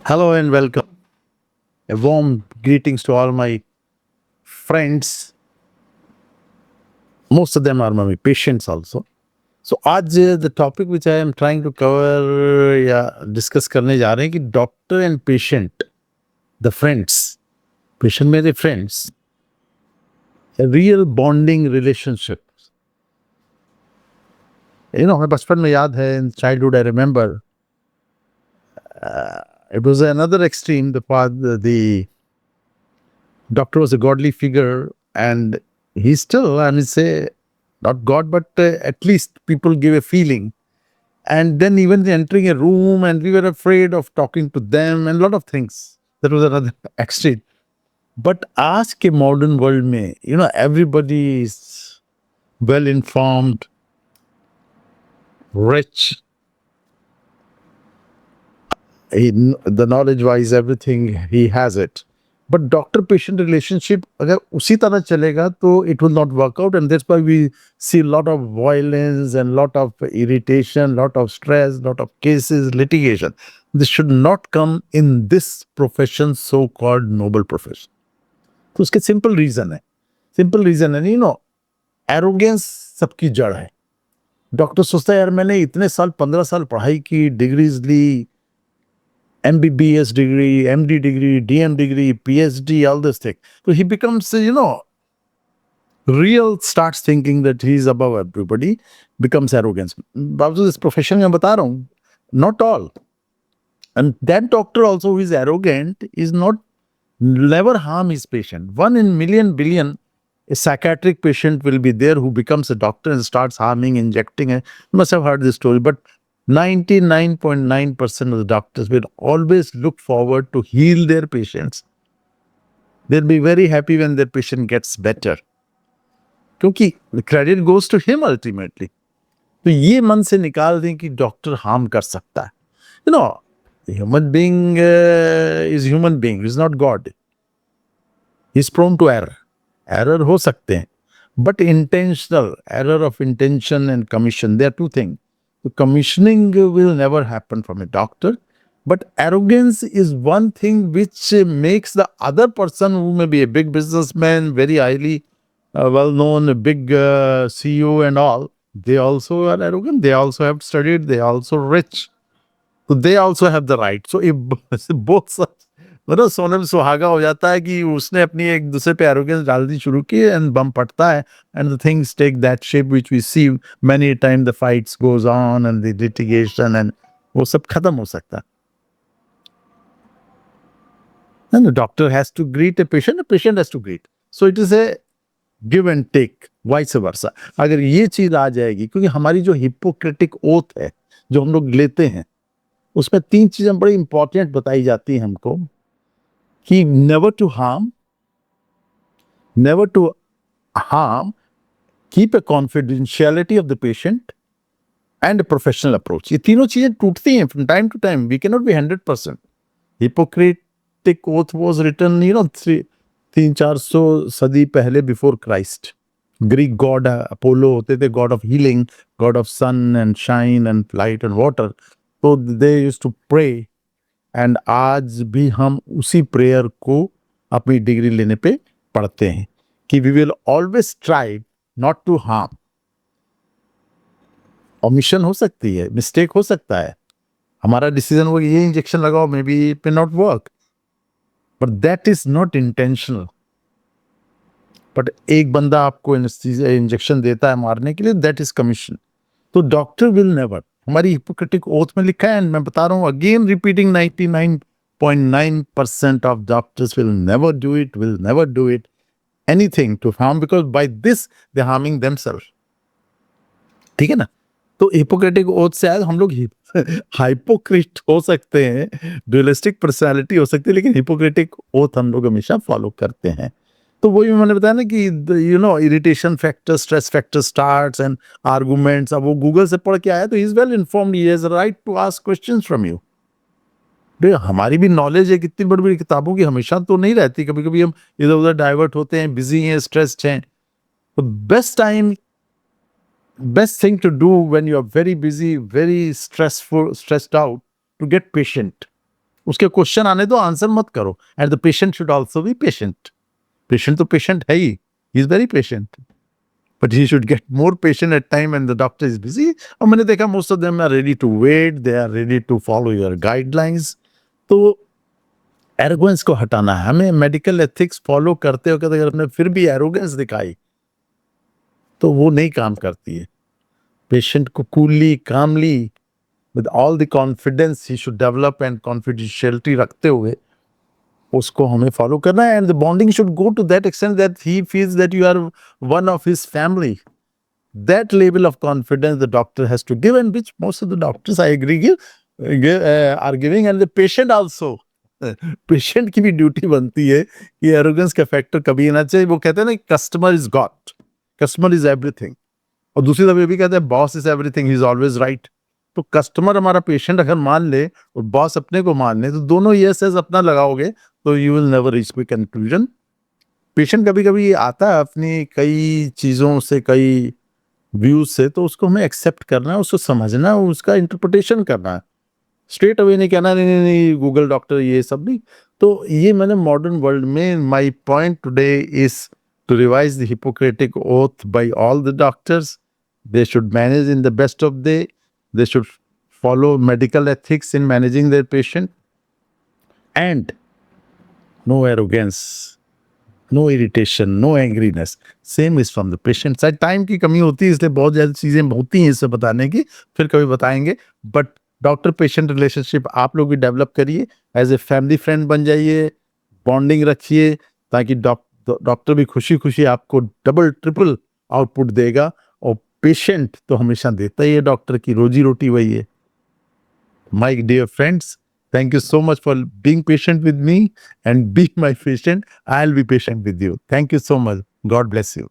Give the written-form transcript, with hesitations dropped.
Hello and welcome. A warm greetings to all my friends. Most of them are my patients also. So आज the topic which I am trying to cover या discuss करने जा रहे हैं कि doctor and patient, the friends, patient मेरे friends, a real bonding relationship. मैं बचपन में याद है in childhood I remember it was another extreme. The doctor was a godly figure and he's still, I mean, say, not God, but at least people give a feeling. And then even entering a room, and we were afraid of talking to them, and a lot of things. That was another extreme. But ask a modern world, में, everybody is well informed, rich, the knowledge wise, everything he has it. But doctor patient relationship, अगर उसी तरह चलेगा तो it will not work out, and that's why we see a lot of violence and lot of irritation, lot of stress, lot of cases, litigation. This should not come in this profession, so called noble profession. तो उसके simple reason है arrogance सबकी जड़ है. Doctor सोचता है यार मैंने इतने साल 15 साल पढ़ाई की, degrees Lee, MBBS degree, MD degree, DM degree, PhD, all this thing. So he becomes, real, starts thinking that he's above everybody, becomes arrogance. बावजूद इस profession में बता रहा हूँ, not all. And that doctor also who is arrogant is not, never harm his patient. One in million billion, a psychiatric patient will be there who becomes a doctor and starts harming, injecting. You must have heard this story, but 99.9% of the doctors will always look forward to heal their patients. They'll be very happy when their patient gets better. क्योंकि credit goes to him ultimately. तो ये मन से निकाल दें कि doctor harm कर सकता है. Human being is human being, is not God. He's prone to error. Error हो सकते हैं. But intentional, error of intention and commission, they are two things. So commissioning will never happen from a doctor. But arrogance is one thing which makes the other person who may be a big businessman, very highly well known, a big CEO and all, they also are arrogant. They also have studied. They are also rich. So they also have the right. So if both मतलब सोने में सुहागा हो जाता है कि उसने अपनी एक दूसरे पे एरोगेंस डालनी शुरू की एंड बम पड़ता है and the things take that shape which we see many time the fights goes on and the litigation and वो सब खत्म हो सकता है. And the doctor has to greet a patient has to greet. So it is a give and take, vice versa. अगर ये चीज आ जाएगी, क्योंकि हमारी जो हिपोक्रेटिक ओथ है जो हम लोग लेते हैं उसमें 3 चीजें बड़ी इंपॉर्टेंट बताई जाती हैं हमको कि never to harm, never to harm, keep a confidentiality of the patient, and a professional approach. ये तीनों चीजें टूटती हैं from time to time. We cannot be 100%. Hippocratic oath was written, 300-400 सदी पहले before Christ. Greek god Apollo होते थे, god of healing, god of sun and shine and light and water. So they used to pray. And आज भी हम उसी prayer को अपनी डिग्री लेने पे पढ़ते हैं कि we will always try not to harm. Omission हो सकती है, मिस्टेक हो सकता है, हमारा डिसीजन वो ये इंजेक्शन लगाओ, may be it may not work, but that is not intentional. But एक बंदा आपको इंजेक्शन देता है मारने के लिए, दैट इज कमीशन. तो डॉक्टर विल नेवर, हमारी हिपोक्रेटिक ओथ में लिखा है, मैं बता रहा हूं again repeating, 99.9% of doctors will never do it, will never do it anything to harm, because by this they harming themselves. ठीक है ना. तो हिपोक्रेटिक ओथ से आज हम लोग हाइपोक्रिट हो सकते हैं, डुअलिस्टिक पर्सनालिटी हो सकती है, लेकिन हिपोक्रेटिक ओथ हम लोग हमेशा फॉलो करते हैं. तो वही मैंने बताया ना कि irritation factor, stress factor starts and arguments. अब वो गूगल से पढ़ के आया तो he is well informed, he has right to ask questions from you. हमारी भी नॉलेज है कितनी बड़ी बड़ी किताबों की, हमेशा तो नहीं रहती, कभी कभी हम इधर उधर डाइवर्ट होते हैं, बिजी हैं, स्ट्रेस्ड हैं. तो best thing to do when you are very busy, very stressed out, to get patient. उसके क्वेश्चन आने दो, आंसर मत करो. And the patient should also be patient. Patient तो पेशेंट है he is very patient, but he should get more patient at time and the doctor is busy. और मैंने देखा most of them are ready to wait, they are ready to follow your guidelines. तो arrogance को हटाना है हमें. Medical ethics follow करते हो अगर हमने फिर भी एरोगेंस दिखाई तो वो नहीं काम करती है. पेशेंट को coolly, calmly, with all the confidence he should develop and confidentiality रखते हुए उसको हमें फॉलो करना है. And the bonding should go to that extent that he feels that you are one of his family. That level of confidence the doctor has to give, and which most of the doctors I agree are giving, and the patient also. Patient की भी duty बनती है कि arrogance का factor कभी ना चाहिए. वो कहते हैं ना customer is God, customer is everything. और दूसरी तरफ ये भी कहते हैं boss is everything, he is always right. तो कस्टमर हमारा पेशेंट अगर मान ले और बॉस अपने को मान ले तो दोनों यस यस अपना लगाओगे तो यू विल नेवर रीच कोई कंक्लूजन. पेशेंट कभी कभी आता है अपनी कई चीजों से, कई व्यूज से, तो उसको हमें एक्सेप्ट करना है, उसको समझना है, उसका इंटरप्रिटेशन करना है. स्ट्रेट अवे नहीं कहना नहीं नहीं नहीं गूगल डॉक्टर ये सब नहीं. तो ये मैंने मॉडर्न वर्ल्ड में my point today is to revise the Hippocratic oath by all the doctors. They should manage in the best of they should follow medical ethics in managing their patient, and no arrogance, no irritation, no angriness. Same is from the patient side. Time की कमी होती है इसलिए बहुत ज़्यादा चीज़ें होती हैं इससे बताने की, फिर कभी बताएंगे. बट डॉक्टर पेशेंट रिलेशनशिप आप लोग भी डेवलप करिए, एज ए फैमिली फ्रेंड बन जाइए, बॉन्डिंग रखिए, ताकि डॉक्टर भी खुशी खुशी आपको डबल ट्रिपल आउटपुट देगा. और पेशेंट तो हमेशा देता ही है, डॉक्टर की रोजी रोटी वही है. My dear friends, thank you so much for being patient with me and be my patient. I'll be patient with you. Thank you so much. God bless you.